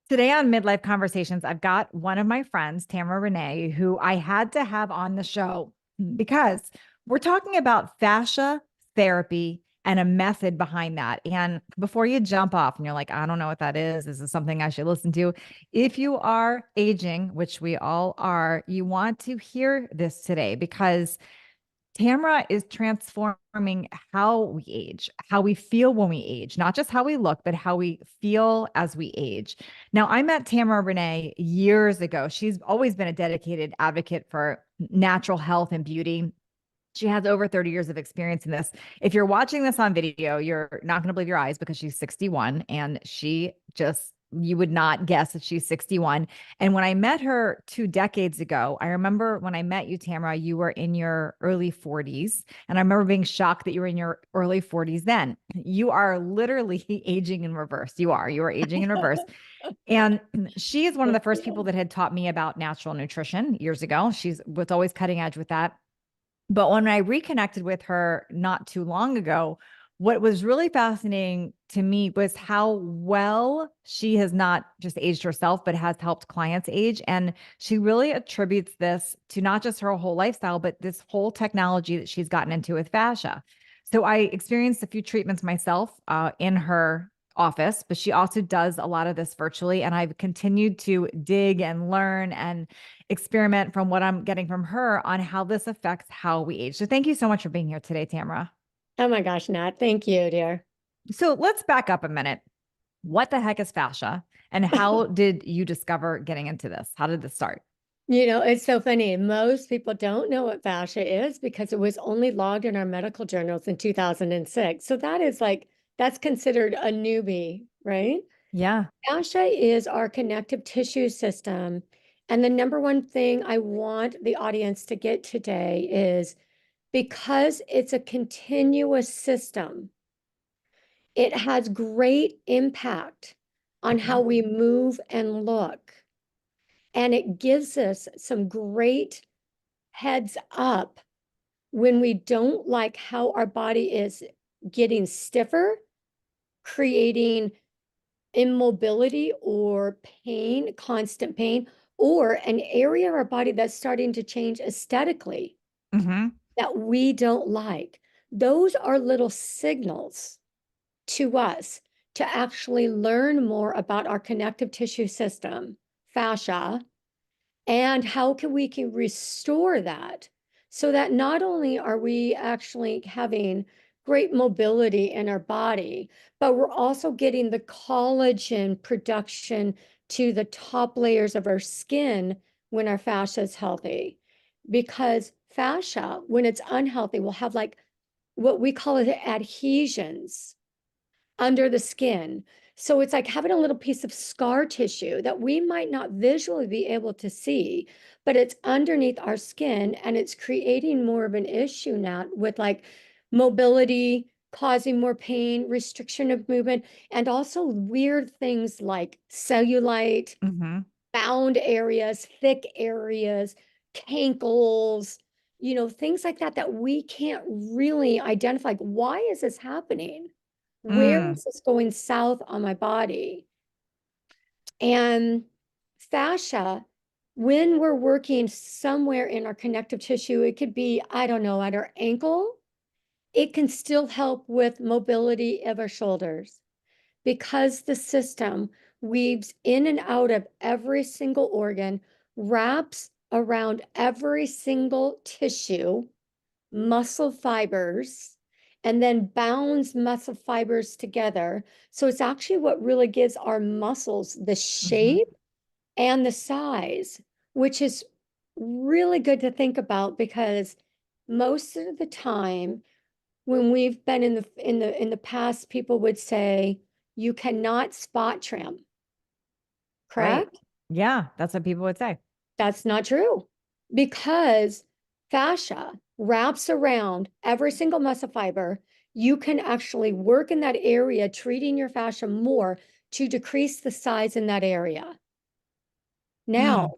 Today on Midlife Conversations, I've got one of my friends, Tamara Renee, who I had to have on the show because we're talking about fascia therapy and a method behind that. And before you jump off and you're like, I don't know what that is, this is something I should listen to. If you are aging, which we all are, you want to hear this today because Tamara is transforming how we age, how we feel when we age, not just how we look, but how we feel as we age. Now, I met Tamara Renee years ago. She's always been a dedicated advocate for natural health and beauty. She has over 30 years of experience in this. If you're watching this on video, you're not going to believe your eyes because she's 61 and she just, you would not guess that she's 61. And when I met her 2 decades ago, I remember when I met you, Tamara, you were in your early 40s. And I remember being shocked that you were in your early 40s then. You are literally aging in reverse. You are aging in reverse. And she is one of the first people that had taught me about natural nutrition years ago. She's was always cutting edge with that. But when I reconnected with her not too long ago, what was really fascinating to me was how well she has not just aged herself, but has helped clients age. And she really attributes this to not just her whole lifestyle, but this whole technology that she's gotten into with fascia. So I experienced a few treatments myself in her office, but she also does a lot of this virtually. And I've continued to dig and learn and experiment from what I'm getting from her on how this affects how we age. So thank you so much for being here today, Tamara. Oh my gosh, Nat. Thank you, dear. So let's back up a minute. What the heck is fascia? And how did you discover getting into this? How did this start? It's so funny. Most people don't know what fascia is because it was only logged in our medical journals in 2006. So that's considered a newbie, right? Yeah. Fascia is our connective tissue system. And the number one thing I want the audience to get today is because it's a continuous system, it has great impact on Mhm. how we move and look. And it gives us some great heads up when we don't like how our body is getting stiffer, creating immobility or pain, constant pain, or an area of our body that's starting to change aesthetically Hmm. that we don't like. Those are little signals to us to actually learn more about our connective tissue system, fascia, and how we can restore that so that not only are we actually having great mobility in our body, but we're also getting the collagen production to the top layers of our skin when our fascia is healthy. Because fascia, when it's unhealthy, will have like what we call it adhesions under the skin. So it's like having a little piece of scar tissue that we might not visually be able to see, but it's underneath our skin and it's creating more of an issue now with like mobility, causing more pain, restriction of movement, and also weird things like cellulite, Hmm. bound areas, thick areas, cankles, things like that that we can't really identify. Like, why is this happening? Where Mm. is this going south on my body? And fascia, when we're working somewhere in our connective tissue, it could be, I don't know, at our ankle, it can still help with mobility of our shoulders because the system weaves in and out of every single organ, wraps around every single tissue, muscle fibers, and then bounds muscle fibers together. So it's actually what really gives our muscles the Hmm. shape and the size, which is really good to think about because most of the time when we've been in the past, people would say you cannot spot trim, Right. correct? Yeah. That's what people would say. That's not true because fascia wraps around every single muscle fiber. You can actually work in that area, treating your fascia more to decrease the size in that area. Mm. Now,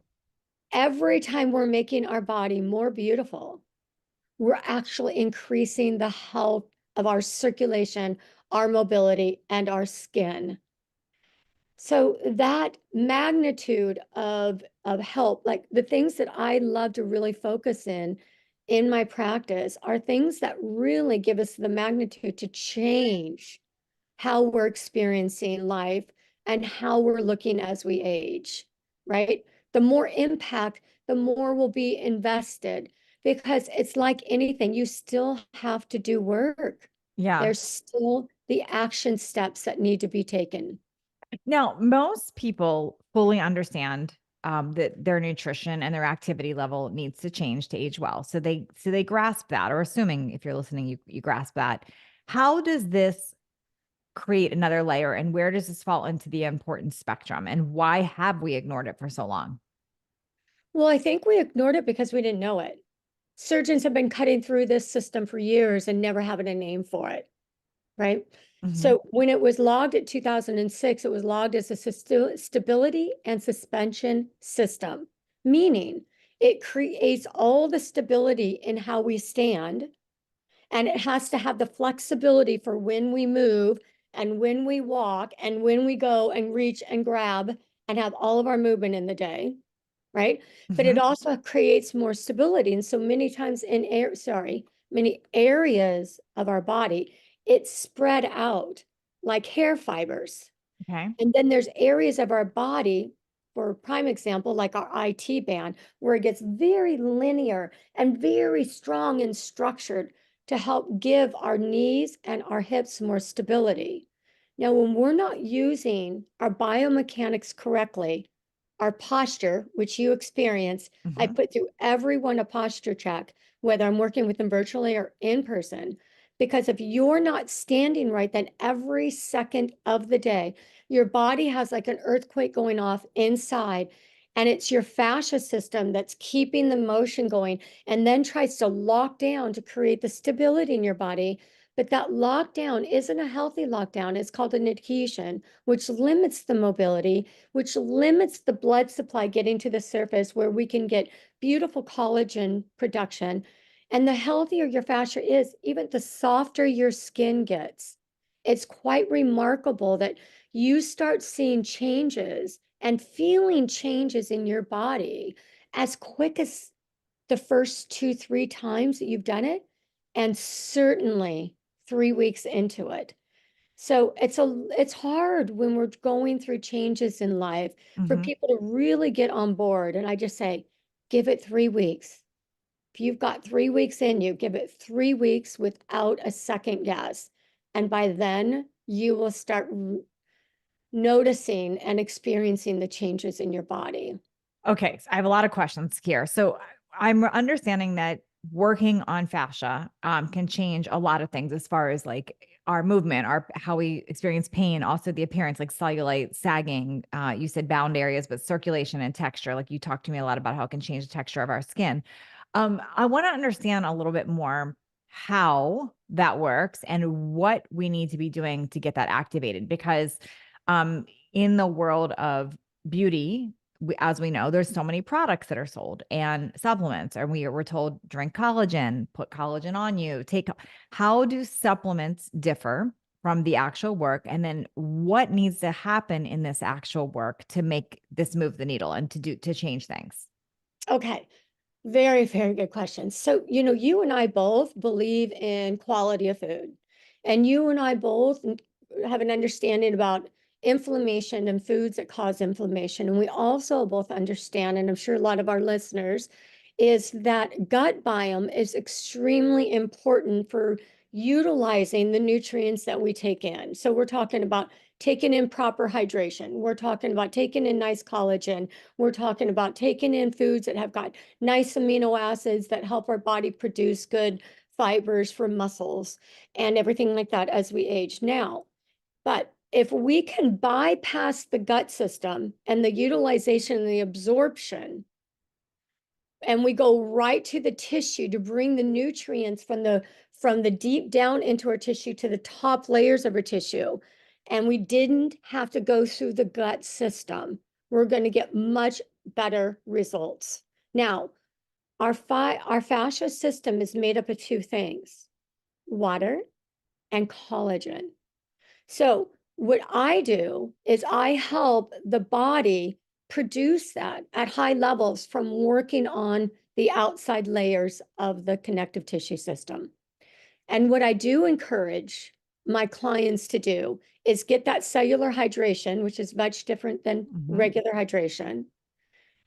every time we're making our body more beautiful, we're actually increasing the health of our circulation, our mobility, and our skin. So that magnitude of help, like the things that I love to really focus in my practice are things that really give us the magnitude to change how we're experiencing life and how we're looking as we age, right? The more impact, the more will be invested because it's like anything, you still have to do work. Yeah. There's still the action steps that need to be taken. Now, most people fully understand that their nutrition and their activity level needs to change to age well. So they grasp that, or assuming if you're listening, you grasp that. How does this create another layer, and where does this fall into the importance spectrum? And why have we ignored it for so long? Well, I think we ignored it because we didn't know it. Surgeons have been cutting through this system for years and never having a name for it, right? Hmm. So when it was logged at 2006, it was logged as a stability and suspension system, meaning it creates all the stability in how we stand, and it has to have the flexibility for when we move and when we walk and when we go and reach and grab and have all of our movement in the day, right? But it Hmm. also creates more stability. And so many times many areas of our body, it's spread out like hair fibers. Okay. And then there's areas of our body, for a prime example, like our IT band, where it gets very linear and very strong and structured to help give our knees and our hips more stability. Now, when we're not using our biomechanics correctly, our posture, which you experience, I Hmm. put through everyone a posture check, whether I'm working with them virtually or in person. Because if you're not standing right, then every second of the day, your body has like an earthquake going off inside, and it's your fascia system that's keeping the motion going and then tries to lock down to create the stability in your body. But that lockdown isn't a healthy lockdown. It's called an adhesion, which limits the mobility, which limits the blood supply getting to the surface where we can get beautiful collagen production. And the healthier your fascia is, even the softer your skin gets. It's quite remarkable that you start seeing changes and feeling changes in your body as quick as the first 2, 3 times that you've done it, and certainly 3 weeks into it. So it's hard when we're going through changes in life for Hmm. people to really get on board. And I just say, give it 3 weeks. If you've got 3 weeks in you, give it 3 weeks without a second guess. And by then, you will start noticing and experiencing the changes in your body. Okay, so I have a lot of questions here. So I'm understanding that working on fascia can change a lot of things as far as like our movement, our how we experience pain, also the appearance, like cellulite, sagging. You said bound areas, but circulation and texture. Like you talked to me a lot about how it can change the texture of our skin. I want to understand a little bit more how that works and what we need to be doing to get that activated because in the world of beauty, as we know, there's so many products that are sold and supplements, and we're told drink collagen, put collagen on you, take. How do supplements differ from the actual work? And then what needs to happen in this actual work to make this move the needle and to change things? Okay. Very, very good question. So, you and I both believe in quality of food, and you and I both have an understanding about inflammation and foods that cause inflammation. And we also both understand, and I'm sure a lot of our listeners, is that gut biome is extremely important for utilizing the nutrients that we take in. So, we're talking about taking in proper hydration. We're talking about taking in nice collagen. We're talking about taking in foods that have got nice amino acids that help our body produce good fibers for muscles and everything like that as we age now. But if we can bypass the gut system and the utilization and the absorption, and we go right to the tissue to bring the nutrients from the deep down into our tissue to the top layers of our tissue, and we didn't have to go through the gut system, we're going to get much better results. Now, our fascia system is made up of two things: water and collagen. So What I do is I help the body produce that at high levels from working on the outside layers of the connective tissue system. And what I do encourage my clients to do is get that cellular hydration, which is much different than Hmm. regular hydration,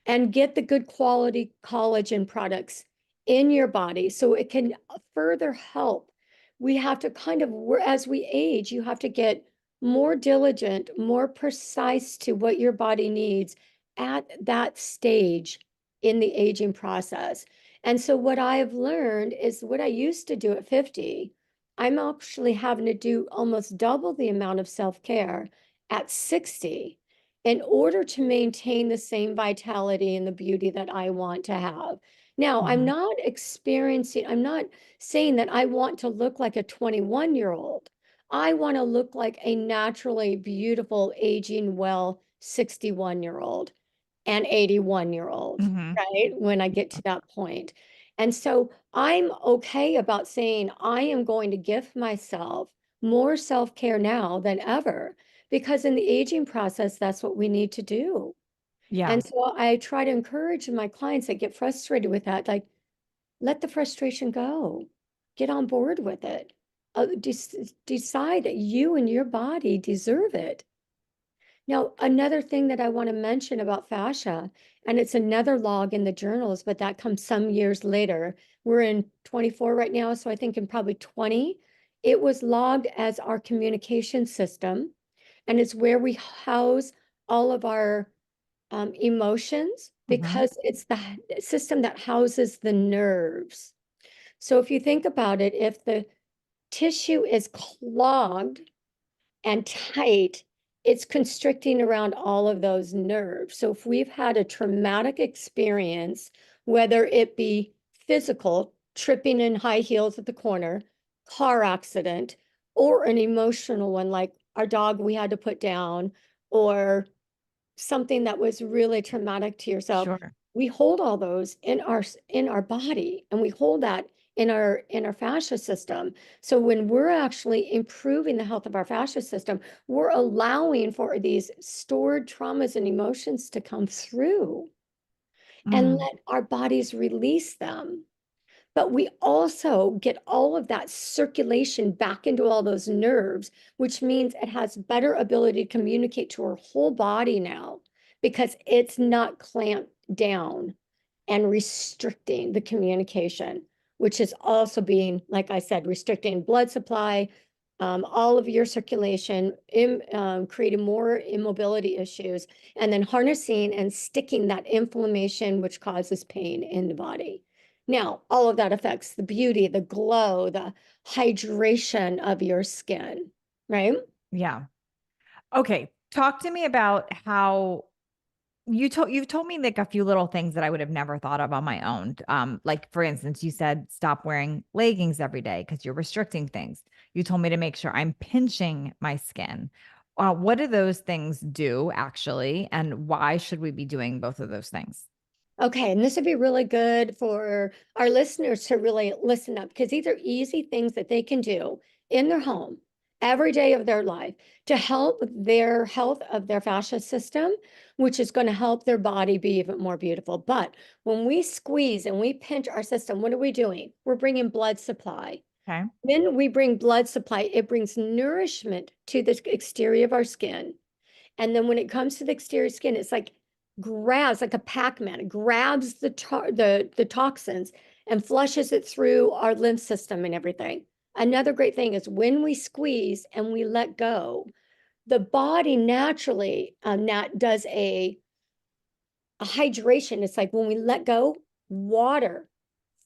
and get the good quality collagen products in your body so it can further help. We have to kind of, as we age, you have to get more diligent, more precise to what your body needs at that stage in the aging process. And so, what I have learned is what I used to do at 50, I'm actually having to do almost double the amount of self care at 60 in order to maintain the same vitality and the beauty that I want to have. Now, Hmm. I'm not saying that I want to look like a 21-year-old. I want to look like a naturally beautiful, aging well 61-year-old and 81-year-old, Hmm. right? When I get to that point. And so I'm okay about saying I am going to give myself more self-care now than ever, because in the aging process, that's what we need to do. Yeah. And so I try to encourage my clients that get frustrated with that, like, let the frustration go, get on board with it. Decide that you and your body deserve it. Now, another thing that I want to mention about fascia, and it's another log in the journals, but that comes some years later. We're in 24 right now, so I think in probably 20, it was logged as our communication system, and it's where we house all of our emotions Hmm. because it's the system that houses the nerves. So if you think about it, if the tissue is clogged and tight, it's constricting around all of those nerves. So if we've had a traumatic experience, whether it be physical, tripping in high heels at the corner, car accident, or an emotional one like our dog we had to put down, or something that was really traumatic to yourself, Sure. we hold all those in our body, and we hold that in our fascia system. So when we're actually improving the health of our fascia system, we're allowing for these stored traumas and emotions to come through and Mm. let our bodies release them. But we also get all of that circulation back into all those nerves, which means it has better ability to communicate to our whole body now because it's not clamped down and restricting the communication, which is also being, like I said, restricting blood supply, all of your circulation, creating more immobility issues, and then harnessing and sticking that inflammation, which causes pain in the body. Now, all of that affects the beauty, the glow, the hydration of your skin, right? Yeah. Okay. Talk to me about how you've told me like a few little things that I would have never thought of on my own. Like for instance, you said stop wearing leggings every day because you're restricting things. You told me to make sure I'm pinching my skin. What do those things do actually, and why should we be doing both of those things? Okay, and this would be really good for our listeners to really listen up because these are easy things that they can do in their home every day of their life to help their health of their fascia system, which is going to help their body be even more beautiful. But when we squeeze and we pinch our system, what are we doing? We're bringing blood supply. Okay. When we bring blood supply, it brings nourishment to the exterior of our skin. And then when it comes to the exterior skin, it's like grabs like a Pac-Man. It grabs the toxins and flushes it through our lymph system and everything. Another great thing is when we squeeze and we let go, the body naturally does a hydration. It's like when we let go, water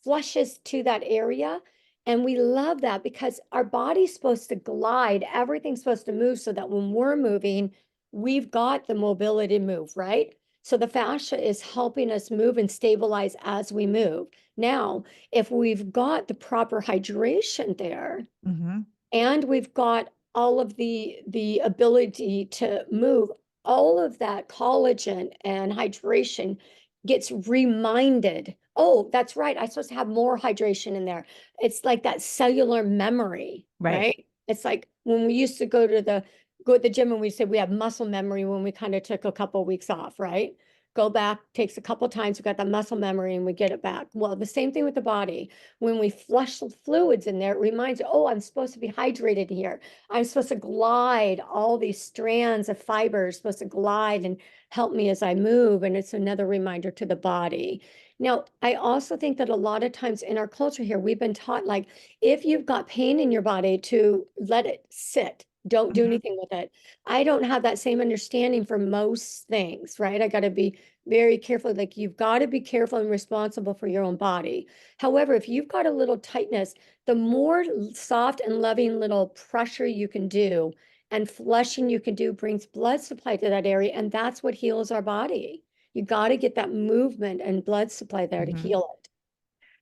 flushes to that area. And we love that because our body's supposed to glide, everything's supposed to move so that when we're moving, we've got the mobility to move, right? So the fascia is helping us move and stabilize as we move. Now, if we've got the proper hydration there, Hmm. and we've got all of the ability to move, all of that collagen and hydration gets reminded, oh, that's right, I'm supposed to have more hydration in there. It's like that cellular memory, Right. right? It's like when we used to go to go at the gym and we say we have muscle memory when we kind of took a couple of weeks off, right? Go back, takes a couple times, we got that muscle memory and we get it back. Well, the same thing with the body. When we flush the fluids in there, it reminds you, oh, I'm supposed to be hydrated here. I'm supposed to glide all these strands of fibers, supposed to glide and help me as I move. And it's another reminder to the body. Now, I also think that a lot of times in our culture here, we've been taught like, if you've got pain in your body, to let it sit. Don't do Mhm. anything with it. I don't have that same understanding for most things, right? I got to be very careful. Like you've got to be careful and responsible for your own body. However, if you've got a little tightness, the more soft and loving little pressure you can do and flushing you can do brings blood supply to that area. And that's what heals our body. You got to get that movement and blood supply there to Mhm. heal it.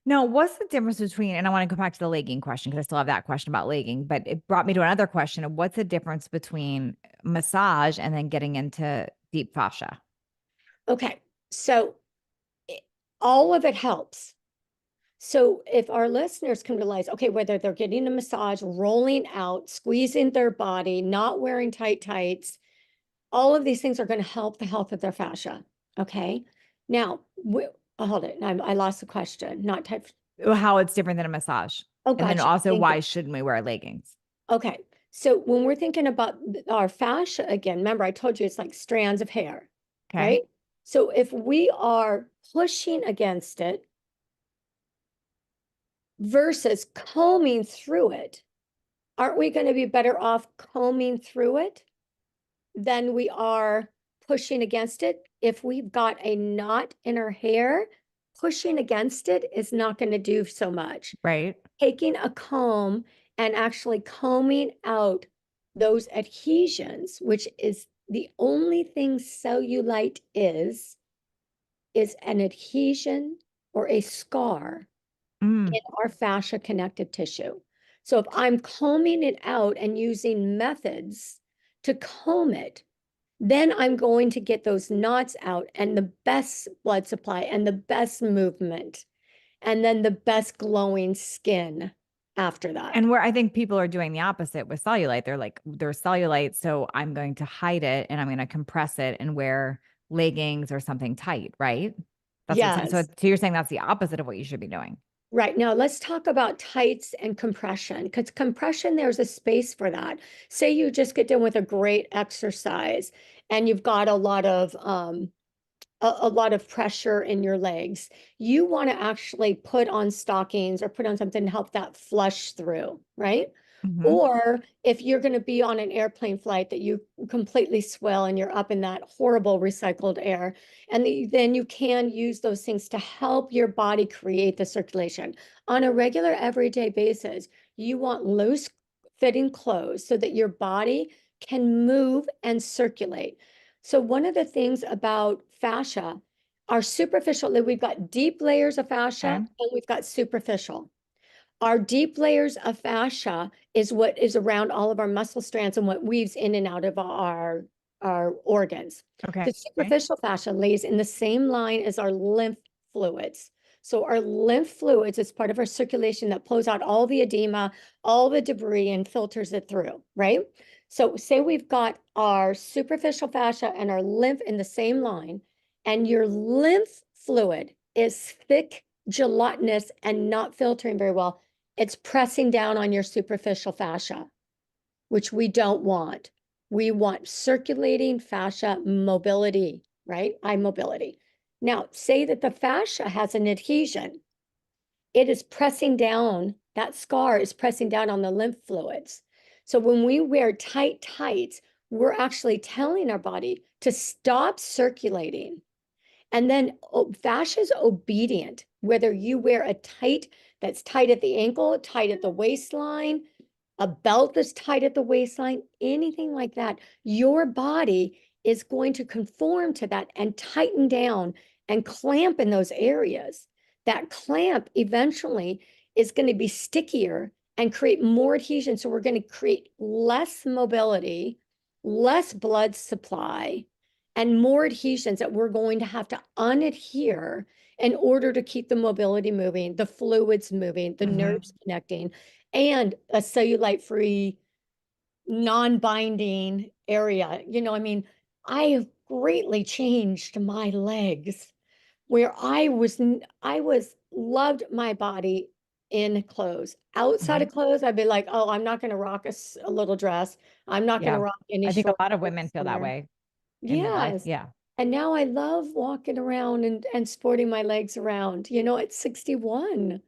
Now, what's the difference between, and I want to go back to the legging question because I still have that question about legging, but it brought me to another question of what's the difference between massage and then getting into deep fascia? Okay. So it- all of it helps. So if our listeners can realize, okay, whether they're getting a massage, rolling out, squeezing their body, not wearing tight tights, all of these things are going to help the health of their fascia. Okay. Now, hold it. I lost the question. Not type. How it's different than a massage. Oh, And then gotcha. also, Thank you. why shouldn't we wear leggings? Okay. So when we're thinking about our fascia again, remember I told you it's like strands of hair, Okay. right? So if we are pushing against it versus combing through it, aren't we going to be better off combing through it than we are pushing against it? If we've got a knot in our hair, pushing against it is not going to do so much. Right. Taking a comb and actually combing out those adhesions, which is the only thing cellulite is an adhesion or a scar Mm. in our fascia connective tissue. So if I'm combing it out and using methods to comb it, then I'm going to get those knots out and the best blood supply and the best movement and then the best glowing skin after that. And where I think people are doing the opposite with cellulite, they're like, there's cellulite, so I'm going to hide it and I'm going to compress it and wear leggings or something tight, right? That's what, Yes. so you're saying that's the opposite of what you should be doing. Right. Now let's talk about tights and compression because compression, there's a space for that. Say you just get done with a great exercise and you've got a lot of pressure in your legs. You want to actually put on stockings or put on something to help that flush through, right? Mhm. Or if you're going to be on an airplane flight that you completely swell and you're up in that horrible recycled air, and then you can use those things to help your body create the circulation. On a regular everyday basis, you want loose fitting clothes so that your body can move and circulate. So one of the things about fascia are superficial, we've got deep layers of fascia Okay. and we've got superficial. Our deep layers of fascia is what is around all of our muscle strands and what weaves in and out of our organs. Okay. The superficial fascia lays in the same line as our lymph fluids. So our lymph fluids is part of our circulation that pulls out all the edema, all the debris and filters it through, right? So say we've got our superficial fascia and our lymph in the same line, and your lymph fluid is thick, gelatinous, and not filtering very well. It's pressing down on your superficial fascia, which we don't want. We want circulating fascia mobility, right? Eye mobility. Now, say that the fascia has an adhesion. It is pressing down, that scar is pressing down on the lymph fluids. So when we wear tight tights, we're actually telling our body to stop circulating. And then fascia is obedient, whether you wear a tight that's tight at the ankle, tight at the waistline, a belt that's tight at the waistline, anything like that, your body is going to conform to that and tighten down and clamp in those areas. That clamp eventually is going to be stickier and create more adhesion. So we're going to create less mobility, less blood supply, and more adhesions that we're going to have to unadhere in order to keep the mobility moving, the fluids moving, the Mhm. nerves connecting, and a cellulite free non-binding area. I mean, I have greatly changed my legs where I was loved my body in clothes. Outside Mhm. of clothes, I'd be like, oh, I'm not going to rock a little dress. I'm not going to Yeah. rock any I think a short lot of women shorts feel that somewhere. way in midlife. Yes. Yeah. And now I love walking around and sporting my legs around, at 61,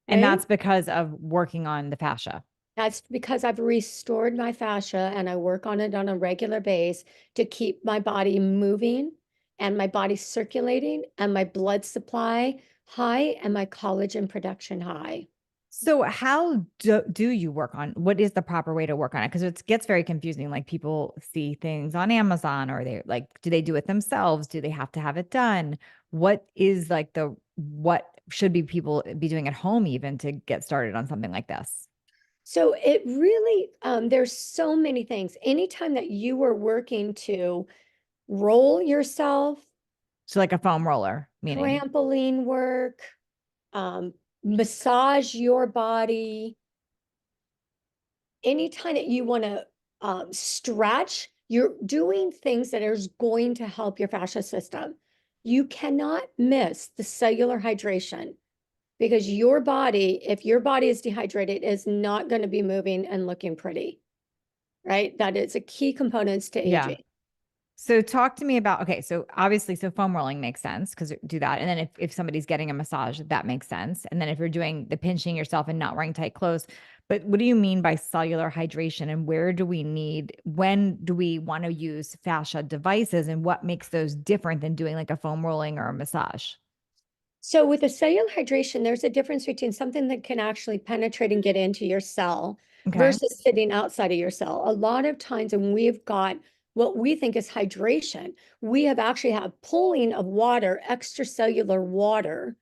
And right? that's because of working on the fascia. That's because I've restored my fascia and I work on it on a regular base to keep my body moving and my body circulating and my blood supply high and my collagen production high. So how do you work on what is the proper way to work on it? Because it gets very confusing. Like people see things on Amazon or they like, do they do it themselves? Do they have to have it done? What is like what should be people be doing at home even to get started on something like this? So it really, there's so many things. Anytime that you are working to roll yourself, So like a foam roller, meaning, trampoline work, um, massage your body, anytime that you want to stretch, you're doing things that are going to help your fascia system. You cannot miss the cellular hydration because if your body is dehydrated, is not going to be moving and looking pretty, right? That is a key component to yeah. aging. So talk to me about, okay, so obviously, so foam rolling makes sense because do that. And then if somebody's getting a massage, that makes sense. And then if you're doing the pinching yourself and not wearing tight clothes, but what do you mean by cellular hydration and when do we want to use fascia devices and what makes those different than doing like a foam rolling or a massage? So with the cellular hydration, there's a difference between something that can actually penetrate and get into your cell Okay. versus sitting outside of your cell. A lot of times when we've got what we think is hydration, we have actually have pooling of water, extracellular water,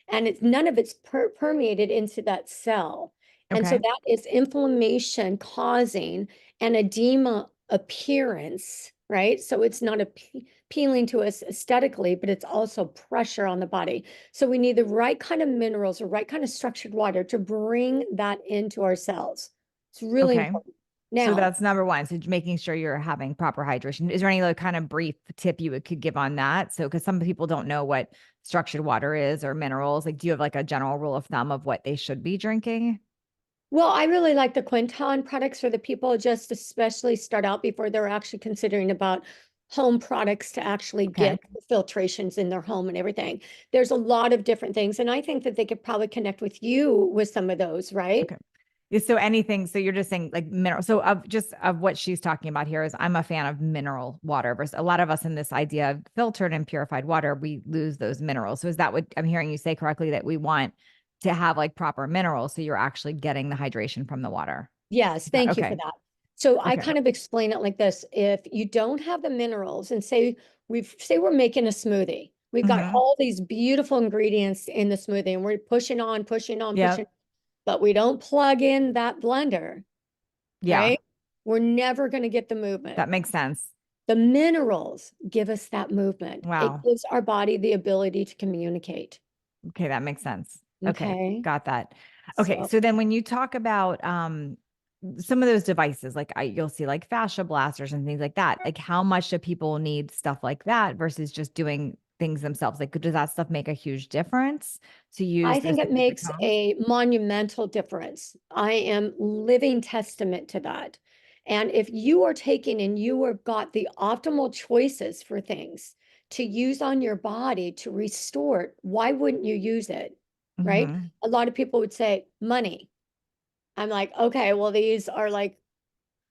and none of it's permeated into that cell. And so Okay. that is inflammation causing an edema appearance, right? So it's not appealing to us aesthetically, but it's also pressure on the body. So we need the right kind of minerals or right kind of structured water to bring that into our cells. It's really Okay. important. So Now, that's number one. So making sure you're having proper hydration. Is there any like kind of brief tip you could give on that? So, because some people don't know what structured water is or minerals. Like, do you have like a general rule of thumb of what they should be drinking? well, I really like the Quinton products for the people just especially start out before they're actually considering about home products to actually Okay. get filtrations in their home and everything. There's a lot of different things, and I think that they could probably connect with you with some of those, right? Okay. Yeah, so anything, so you're just saying like mineral. So of what she's talking about here is I'm a fan of mineral water versus a lot of us in this idea of filtered and purified water, we lose those minerals. So is that what I'm hearing you say correctly that we want to have like proper minerals so you're actually getting the hydration from the water? Yes, Is that thank you for okay? that. So I Okay. kind of explain it like this. If you don't have the minerals and say we're making a smoothie. We've got Hmm. all these beautiful ingredients in the smoothie and we're pushing on, pushing on, Yep. pushing, but we don't plug in that blender, Yeah. right? We're never going to get the movement. That makes sense. The minerals give us that movement. It Wow. gives our body the ability to communicate. Okay, that makes sense. Okay, Okay. got that. Okay, So so then when you talk about some of those devices, like you'll see like fascia blasters and things like that, like how much do people need stuff like that versus just doing things themselves? Like, does that stuff make a huge difference to use I those think it things at makes home? a monumental difference. I am living testament to that. And if you are taking and you have got the optimal choices for things to use on your body to restore it, why wouldn't you use it? Right? Hmm. A lot of people would say money. I'm like, okay, well, these are like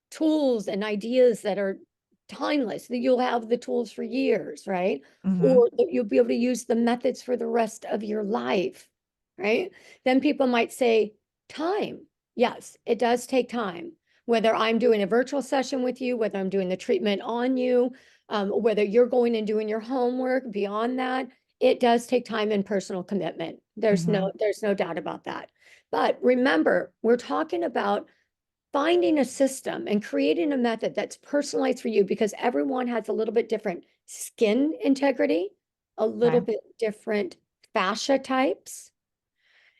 tools and ideas that are timeless, that you'll have the tools for years, right? Hmm. Or that you'll be able to use the methods for the rest of your life, right? Then people might say, time. Yes, it does take time. Whether I'm doing a virtual session with you, whether I'm doing the treatment on you, whether you're going and doing your homework beyond that, it does take time and personal commitment. Hmm. There's no doubt about that. But remember, we're talking about finding a system and creating a method that's personalized for you because everyone has a little bit different skin integrity, a little Okay. bit different fascia types,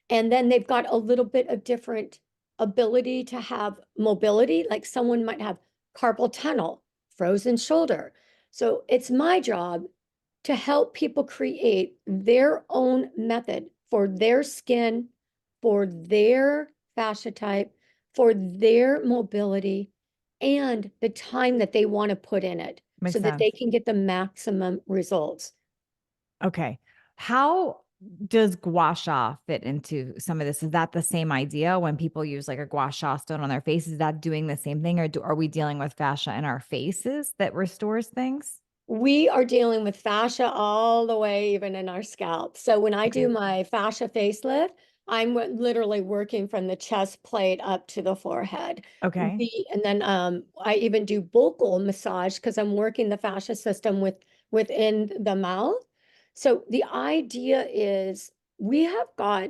and then they've got a little bit of different ability to have mobility, like someone might have carpal tunnel, frozen shoulder. So it's my job to help people create their own method for their skin, for their fascia type, for their mobility, and the time that they want to put in it so Makes that they sense. can get the maximum results. Okay. How does gua sha fit into some of this? Is that the same idea when people use like a gua sha stone on their face? Is that doing the same thing, or are we dealing with fascia in our faces that restores things? We are dealing with fascia all the way, even in our scalp. So when I do Okay. my fascia facelift, I'm literally working from the chest plate up to the forehead. Okay. And then I even do buccal massage because I'm working the fascia system within the mouth. So the idea is we have got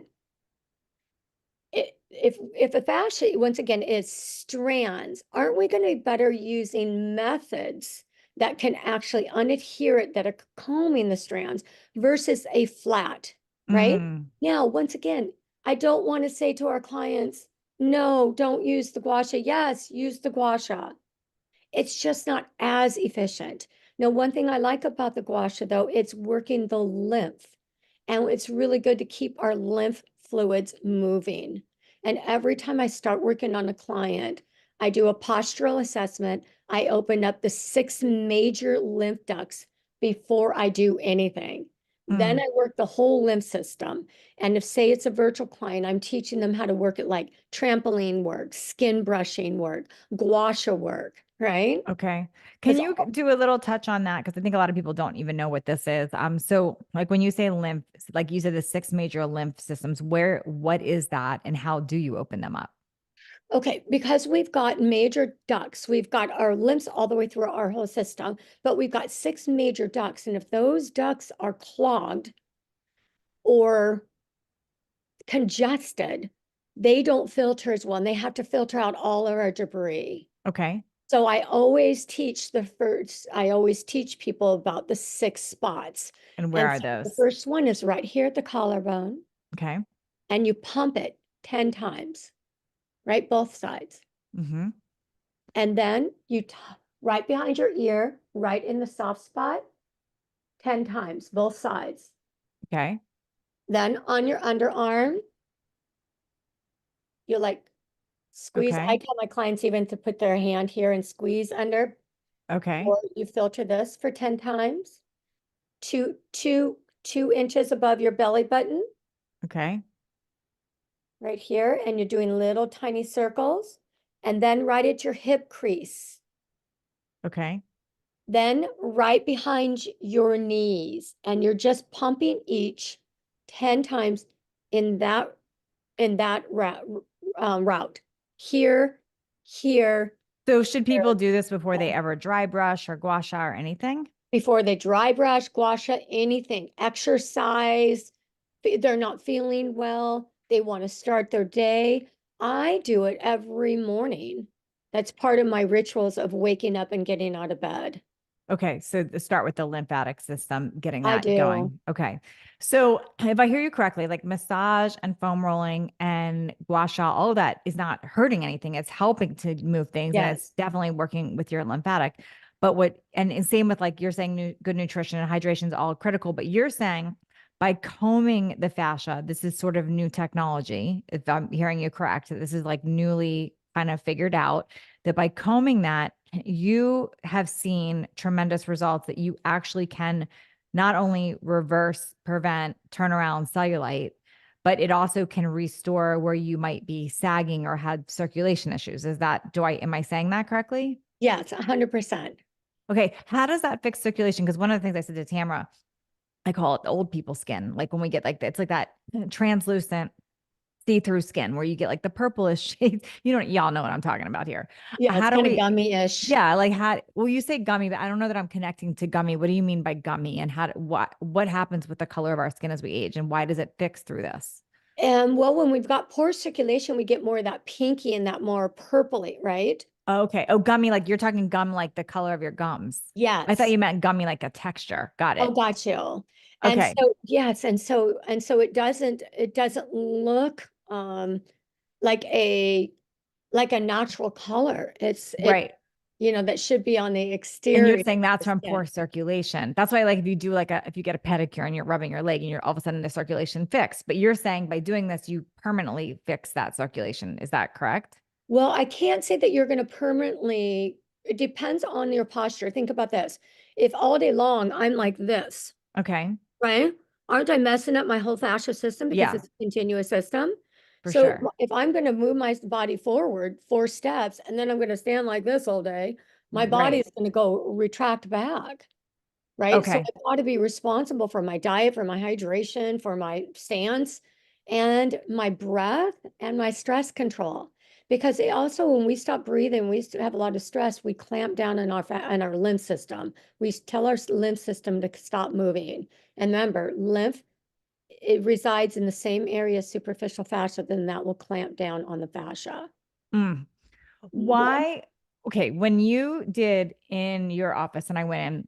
if a fascia once again is strands, aren't we going to be better using methods that can actually unadhere it, that are combing the strands versus a flat, right? Mm, Now, once again, I don't want to say to our clients, no, don't use the gua sha. Yes, use the gua sha. It's just not as efficient. Now, one thing I like about the gua sha, though, it's working the lymph. And it's really good to keep our lymph fluids moving. And every time I start working on a client, I do a postural assessment. I open up the 6 major lymph ducts before I do anything. Then mm. I work the whole lymph system. And if, say, it's a virtual client, I'm teaching them how to work it like trampoline work, skin brushing work, gua sha work, right? Okay. Can Because you do a little touch on that? Because I think a lot of people don't even know what this is. So like when you say lymph, like you said, the six major lymph systems, what is that and how do you open them up? Okay, because we've got major ducts, we've got our lymphs all the way through our whole system, but we've got 6 major ducts. And if those ducts are clogged or congested, they don't filter as well. And they have to filter out all of our debris. Okay. So I always teach people about the 6 spots. And where And are so the those? first one is right here at the collarbone, Okay. and you pump it 10 times, right? Both sides. Mm-hmm. And then right behind your ear, right in the soft spot, 10 times, both sides. Okay. Then on your underarm, you like squeeze. I Okay. tell my clients even to put their hand here and squeeze under, Okay. or you filter this for 10 times. 2 inches above your belly button, Okay. right here, and you're doing little tiny circles. And then right at your hip crease. Okay. Then right behind your knees, and you're just pumping each 10 times in that route. Here, here, So should people here, do this before they and ever dry brush or gua sha or anything? before they dry brush, gua sha, anything, exercise, they're not feeling well, they want to start their day. I do it every morning. That's part of my rituals of waking up and getting out of bed. Okay, so start with the lymphatic system, getting I that do. going. Okay. So if I hear you correctly, like massage and foam rolling and gua sha, all of that is not hurting anything. It's helping to move things and it's Yes. definitely working with your lymphatic. But and same with like you're saying good nutrition and hydration is all critical, but you're saying by combing the fascia, this is sort of new technology. If I'm hearing you correct, this is like newly kind of figured out that by combing that, you have seen tremendous results that you actually can not only reverse, prevent, turn around cellulite, but it also can restore where you might be sagging or had circulation issues. Am I saying that correctly? Yes, 100%. Okay. How does that fix circulation? Because one of the things I said to Tamara, I call it the old people skin. Like when we get like, it's like that translucent see-through skin where you get like the purplish shades. Y'all know what I'm talking about here. Yeah, it's How do kind of we, gummy-ish. yeah, like well, you say gummy, but I don't know that I'm connecting to gummy. What do you mean by gummy? And what happens with the color of our skin as we age? And why does it fix through this? And well, when we've got poor circulation, we get more of that pinky and that more purpley, right? Okay. Oh, gummy, like you're talking gum like the color of your gums. I thought Yes. you meant gummy like a texture. Got Oh, it. got you. And Okay. so, yes, and so it doesn't look like a like a natural color. Right. That should be on the And you're exterior saying of that's the from skin. poor circulation. That's why, like, if you do like if you get a pedicure and you're rubbing your leg and you're all of a sudden the circulation fixed, but you're saying by doing this, you permanently fix that circulation. Is that correct? Well, I can't say that you're going to permanently, it depends on your posture. Think about this. If all day long I'm like this, Okay. right? Aren't I messing up my whole fascia system because Yeah, it's a continuous system? for So sure. if I'm going to move my body forward 4 steps and then I'm going to stand like this all day, my body Right. is going to go retract back, right? So Okay. I've got to be responsible for my diet, for my hydration, for my stance, and my breath and my stress control. Because it also, when we stop breathing, we have a lot of stress. We clamp down in our lymph system. We tell our lymph system to stop moving. And remember, lymph, it resides in the same area as superficial fascia, then that will clamp down on the fascia. Mm. One, Why? Okay. When you did in your office and I went in,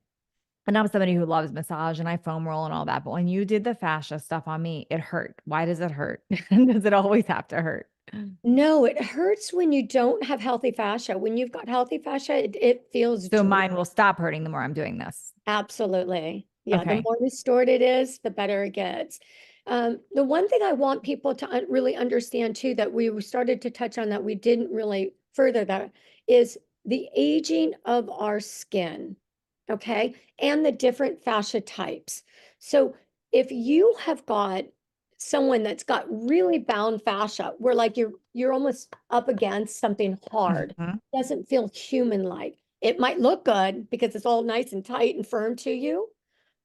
and I'm somebody who loves massage and I foam roll and all that, but when you did the fascia stuff on me, it hurt. Why does it hurt? Does it always have to hurt? no, it hurts when you don't have healthy fascia. When you've got healthy fascia, it feels So dry. mine will stop hurting the more I'm doing this. Absolutely. Yeah, the Okay. more restored it is, the better it gets. The one thing I want people to really understand too, that we started to touch on that we didn't really further that, is the aging of our skin, okay? And the different fascia types. So if you have got someone that's got really bound fascia, where like you're almost up against something hard, Mhm. doesn't feel human-like. It might look good because it's all nice and tight and firm to you,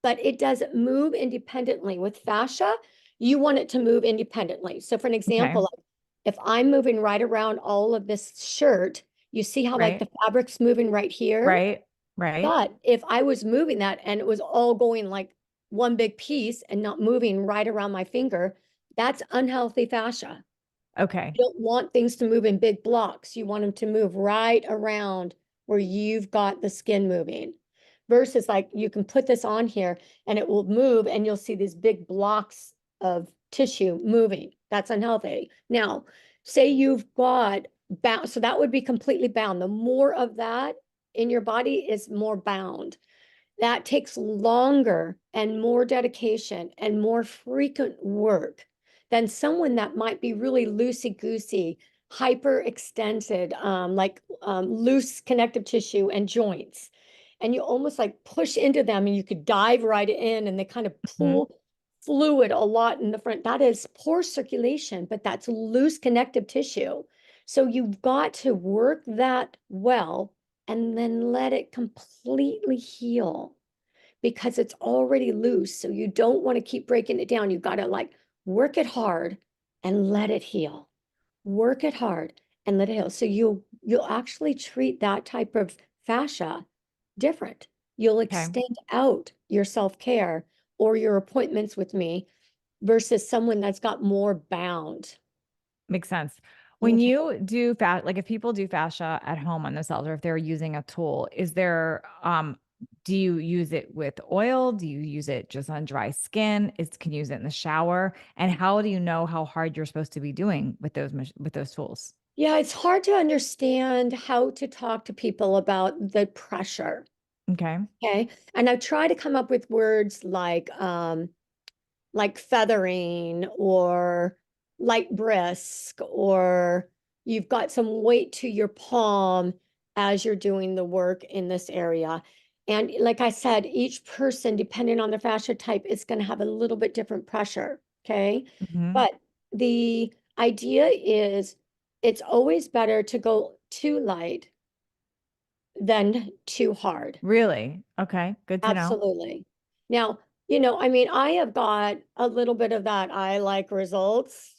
but it doesn't move independently. With fascia, you want it to move independently. So for an Okay. example, like if I'm moving right around all of this shirt, you see how like Right. the fabric's moving right here? Right. Right. But if I was moving that and it was all going like one big piece and not moving right around my finger, that's unhealthy fascia. Okay. You don't want things to move in big blocks. You want them to move right around where you've got the skin moving. Versus like you can put this on here and it will move and you'll see these big blocks of tissue moving. That's unhealthy. Now, say you've got bound, so that would be completely bound. The more of that in your body is more bound. That takes longer and more dedication and more frequent work than someone that might be really loosey-goosey, hyper-extended, loose connective tissue and joints. And you almost like push into them and you could dive right in and they kind of Mhm. pull fluid a lot in the front. That is poor circulation, but that's loose connective tissue. So you've got to work that well and then let it completely heal because it's already loose. So you don't want to keep breaking it down. You've got to like work it hard and let it heal. Work it hard and let it heal. So you'll actually treat that type of fascia different. You'll Okay. extend out your self-care or your appointments with me versus someone that's got more bound. Makes sense. When Okay. you do fat, like if people do fascia at home on themselves, or if they're using a tool, is there, do you use it with oil? Do you use it just on dry skin? Can you use it in the shower? And how do you know how hard you're supposed to be doing with with those tools? Yeah, it's hard to understand how to talk to people about the pressure. Okay. Okay. And I try to come up with words like feathering or light brisk, or you've got some weight to your palm as you're doing the work in this area. And like I said, each person, depending on their fascia type, is going to have a little bit different pressure. Okay. Hmm. But the idea is it's always better to go too light than too hard. Really? Okay. Good to know. Absolutely. Now, I mean, I have got a little bit of that I like results,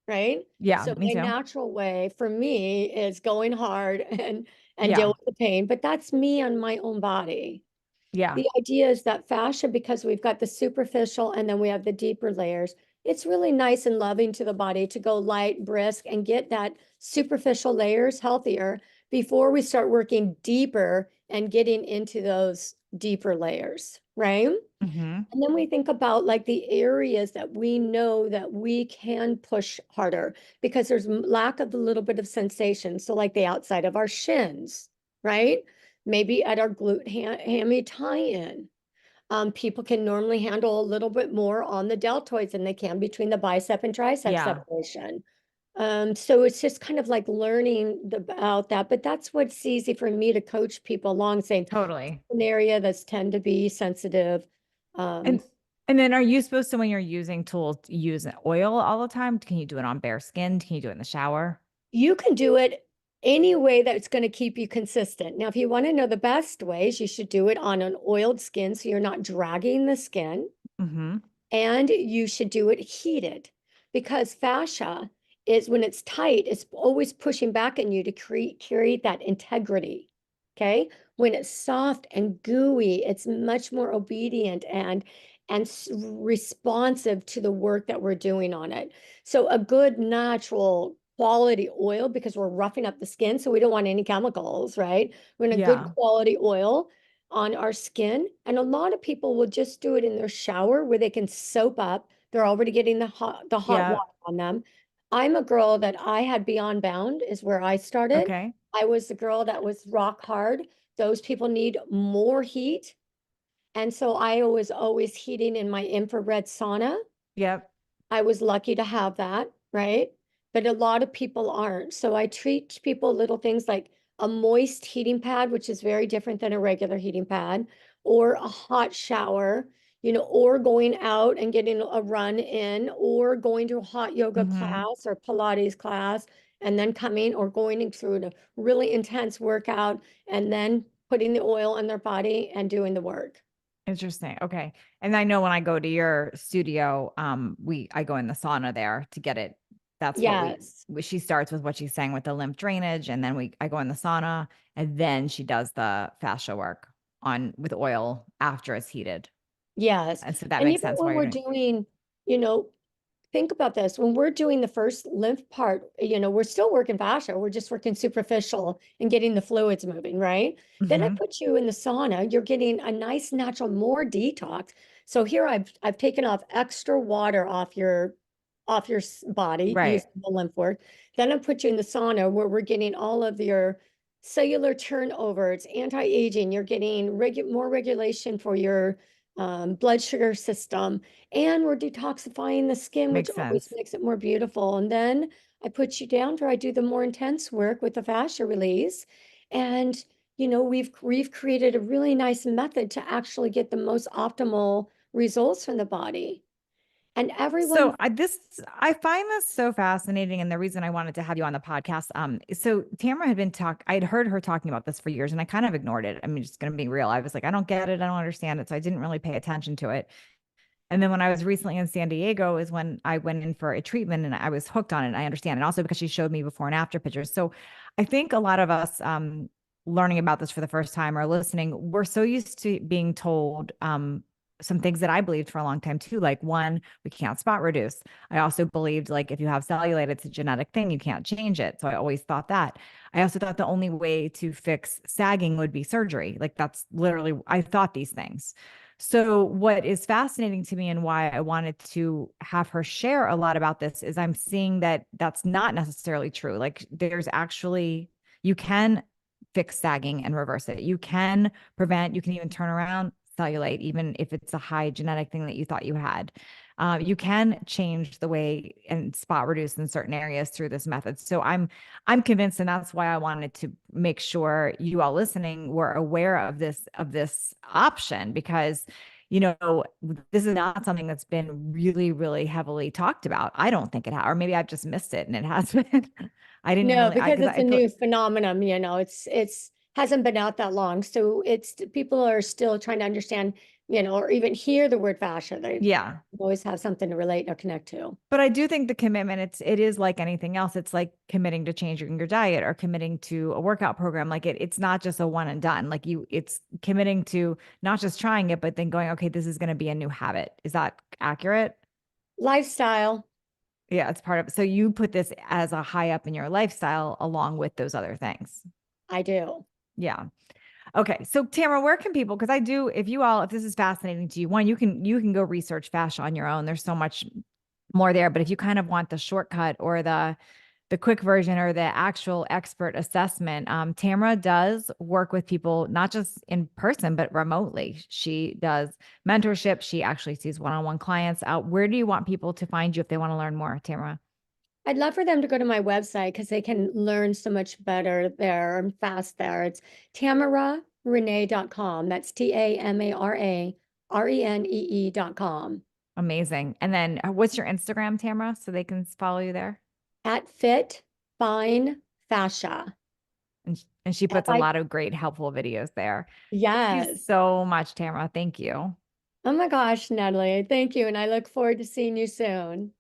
right? Yeah, So me my too. natural way for me is going hard and deal Yeah. with the pain, but that's me on my own body. Yeah. The idea is that fascia, because we've got the superficial and then we have the deeper layers, it's really nice and loving to the body to go light, brisk, and get that superficial layers healthier before we start working deeper and getting into those deeper layers, right? Hmm. And then we think about like the areas that we know that we can push harder because there's lack of a little bit of sensation. So like the outside of our shins, right? Maybe at our glute hammy tie-in. People can normally handle a little bit more on the deltoids than they can between the bicep and tricep Yeah, separation. So it's just kind of like learning about that, but that's what's easy for me to coach people along, saying totally. an area that's tend to be sensitive. Um, And and then are you supposed to, when you're using tools, use oil all the time? Can you do it on bare skin? Can you do it in the shower? you can do it any way that's going to keep you consistent. Now, if you want to know the best ways, you should do it on an oiled skin so you're not dragging the skin. Hmm. And you should do it heated because fascia is when it's tight, it's always pushing back on you to create that integrity. Okay. When it's soft and gooey, it's much more obedient and responsive to the work that we're doing on it. So a good natural quality oil, because we're roughing up the skin, so we don't want any chemicals, right? We're in a good Yeah. quality oil on our skin. And a lot of people will just do it in their shower where they can soap up. They're already getting the hot Yeah. water on them. I'm a girl that I had Beyond Bound is where I started. Okay. I was the girl that was rock hard. Those people need more heat. And so I was always heating in my infrared sauna. Yep. I was lucky to have that, right? But a lot of people aren't. So I treat people little things like a moist heating pad, which is very different than a regular heating pad, or a hot shower, or going out and getting a run in, or going to a hot yoga Hmm. class or Pilates class, and then coming or going through a really intense workout and then putting the oil on their body and doing the work. Interesting. Okay. And I know when I go to your studio, I go in the sauna there to get it. That's what Yes. she starts with what she's saying with the lymph drainage, and then I go in the sauna, and then she does the fascia work on with oil after it's heated. Yes. And so that And makes even sense why when you're we're doing. doing, you know, think about this. When we're doing the first lymph part, we're still working fascia. We're just working superficial and getting the fluids moving, right? Then I Hmm. put you in the sauna. You're getting a nice natural more detox. So here I've taken off extra water off your body Right. using the lymph work. Then I put you in the sauna where we're getting all of your cellular turnover. It's anti-aging. You're getting more regulation for your blood sugar system, and we're detoxifying the skin, which Makes always sense. makes it more beautiful. And then I put you down where I do the more intense work with the fascia release. And we've created a really nice method to actually get the most optimal results from the body. And So everyone, I find this so fascinating, and the reason I wanted to have you on the podcast, so Tamara had I'd heard her talking about this for years, and I kind of ignored it. I mean, just going to be real. I was like, I don't get it, I don't understand it, so I didn't really pay attention to it. And then when I was recently in San Diego is when I went in for a treatment, and I was hooked on it. And I understand, and also because she showed me before and after pictures. So I think a lot of us, learning about this for the first time or listening, we're so used to being told, some things that I believed for a long time too. Like, one, we can't spot reduce. I also believed, like, if you have cellulite, it's a genetic thing, you can't change it. So I always thought that. I also thought the only way to fix sagging would be surgery. Like, that's literally, I thought these things. So, what is fascinating to me and why I wanted to have her share a lot about this is I'm seeing that that's not necessarily true. Like, there's actually, you can fix sagging and reverse it. You can prevent, you can even turn around cellulite, even if it's a high genetic thing that you thought you had. You can change the way and spot reduce in certain areas through this method. So I'm convinced, and that's why I wanted to make sure you all listening were aware of this option, because this is not something that's been really, really heavily talked about. I don't think it has, or maybe I've just missed it and it has been. I didn't no, really, because because it's I a feel, new phenomenon, it's hasn't been out that long. So it's people are still trying to understand, or even hear the word fascia. They yeah. always have something to relate or connect to. But I do think the commitment, it is like anything else. It's like committing to changing your diet or committing to a workout program. Like, it's not just a one and done. Like, it's committing to not just trying it, but then going, okay, this is going to be a new habit. Is that accurate? Lifestyle, Yeah, it's part of, so you put this as a high up in your lifestyle along with those other things. I do. Yeah. Okay. So Tamara, where can people, because I do, if this is fascinating to you, one, you can go research fascia on your own. There's so much more there. But if you kind of want the shortcut or the quick version or the actual expert assessment, Tamara does work with people, not just in person, but remotely. She does mentorship. She actually sees one-on-one clients out. Where do you want people to find you if they want to learn more, Tamara? I'd love for them to go to my website because they can learn so much better there and fast there. It's tamararenee.com. That's TAMARARENEE.com. Amazing. And then what's your Instagram, Tamara, so they can follow you there? At Fit Fine Fascia. And she puts a F-I- lot of great, helpful videos there. Thank you yes. so much, Tamara. Thank you. Oh my gosh, Natalie. Thank you. And I look forward to seeing you soon.